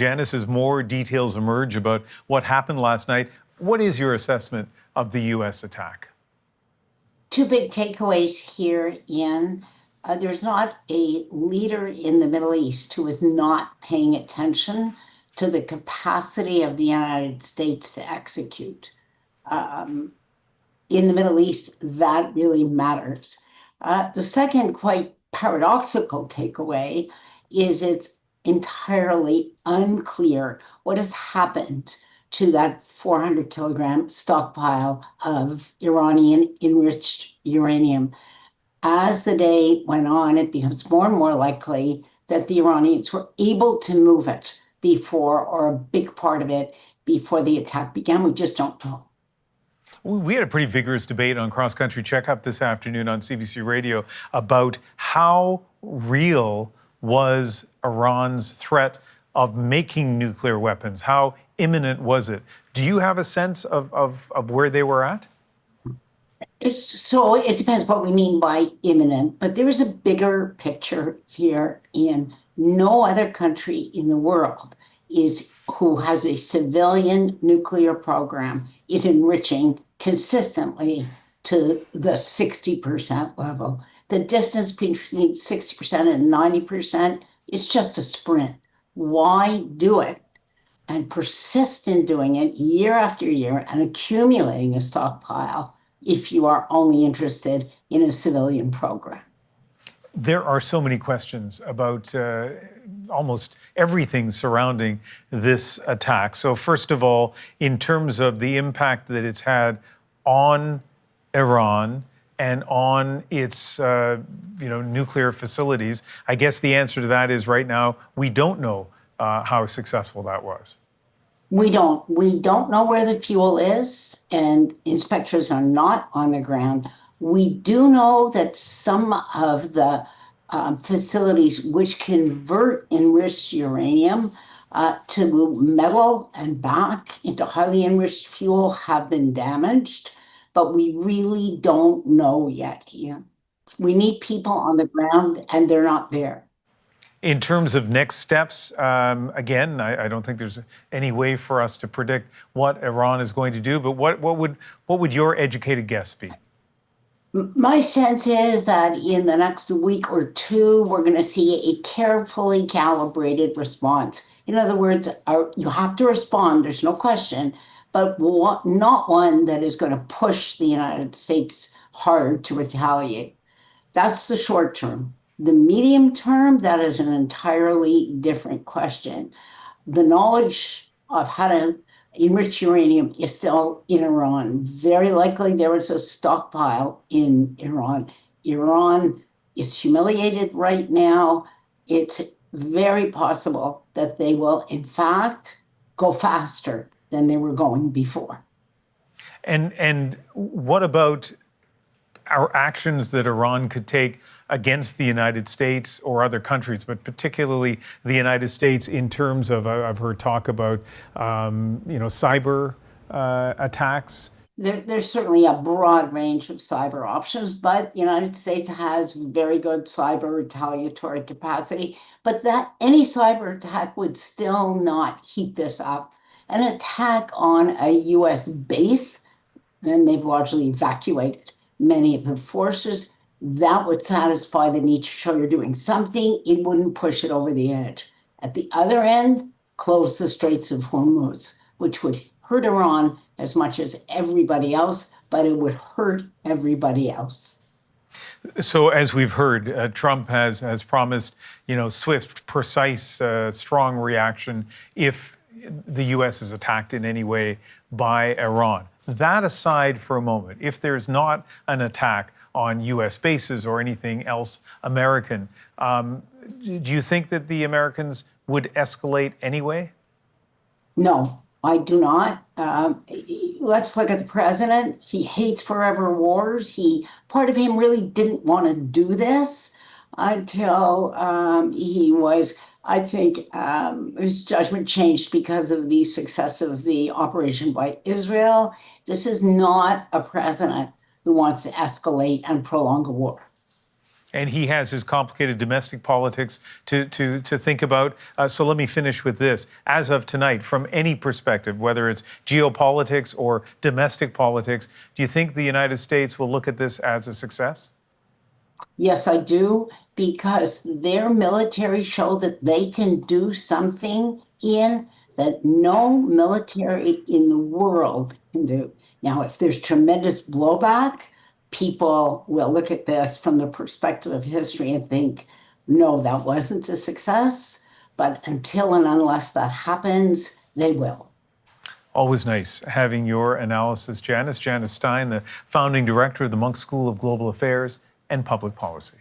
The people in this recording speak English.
Janice, as more details emerge about what happened last night, what is your assessment of the U.S. attack? Two big takeaways here, Ian. There's not a leader in the Middle East who is not paying attention to the capacity of the United States to execute. In the Middle East, that really matters. The second quite paradoxical takeaway is it's entirely unclear what has happened to that 400 kilogram stockpile of Iranian enriched uranium. As the day went on, it becomes more and more likely that the Iranians were able to move it before, or a big part of it, before the attack began. We just don't know. We had a pretty vigorous debate on Cross Country Checkup this afternoon on CBC Radio about how real was Iran's threat of making nuclear weapons. How imminent was it? Do you have a sense of where they were at? So it depends what we mean by imminent, but there is a bigger picture here. In no other country in the world who has a civilian nuclear program is enriching consistently to the 60% level. The distance between 60% and 90% is just a sprint. Why do it and persist in doing it year after year and accumulating a stockpile if you are only interested in a civilian program? There are so many questions about almost everything surrounding this attack. So first of all, in terms of the impact that it's had on Iran and on its nuclear facilities, I guess the answer to that is right now we don't know how successful that was. We don't know where the fuel is, and inspectors are not on the ground. We do know that some of the facilities which convert enriched uranium to metal and back into highly enriched fuel have been damaged, but we really don't know yet, Ian. We need people on the ground, and they're not there. In terms of next steps, again, I don't think there's any way for us to predict what Iran is going to do, but what would your educated guess be? My sense is that in the next week or two, we're going to see a carefully calibrated response. In other words, you have to respond, there's no question, but not one that is going to push the United States hard to retaliate. That's the short term. The medium term, that is an entirely different question. The knowledge of how to enrich uranium is still in Iran. Very likely there is a stockpile in Iran. Iran is humiliated right now. It's very possible that they will, in fact, go faster than they were going before. And what about our actions that Iran could take against the United States or other countries, but particularly the United States in terms of, I've heard talk about, cyber attacks? There's certainly a broad range of cyber options, but the United States has very good cyber retaliatory capacity, but that any cyber attack would still not heat this up. An attack on a U.S. base, and they've largely evacuated many of the forces, that would satisfy the need to show you're doing something. It wouldn't push it over the edge. At the other end, close the Straits of Hormuz, which would hurt Iran as much as everybody else, but it would hurt everybody else. So as we've heard, Trump has promised, swift, precise, strong reaction if the U.S. is attacked in any way by Iran. That aside for a moment, if there's not an attack on U.S. bases or anything else American, do you think that the Americans would escalate anyway? No, I do not. Let's look at the president. He hates forever wars. Part of him really didn't want to do this until he was, I think, his judgment changed because of the success of the operation by Israel. This is not a president who wants to escalate and prolong a war. And he has his complicated domestic politics to think about. So let me finish with this. As of tonight, from any perspective, whether it's geopolitics or domestic politics, do you think the United States will look at this as a success? Yes, I do, because their military show that they can do something in that no military in the world can do. Now, if there's tremendous blowback, people will look at this from the perspective of history and think, no, that wasn't a success. But until and unless that happens, they will. Always nice having your analysis, Janice. Janice Stein, the founding director of the Munk School of Global Affairs and Public Policy.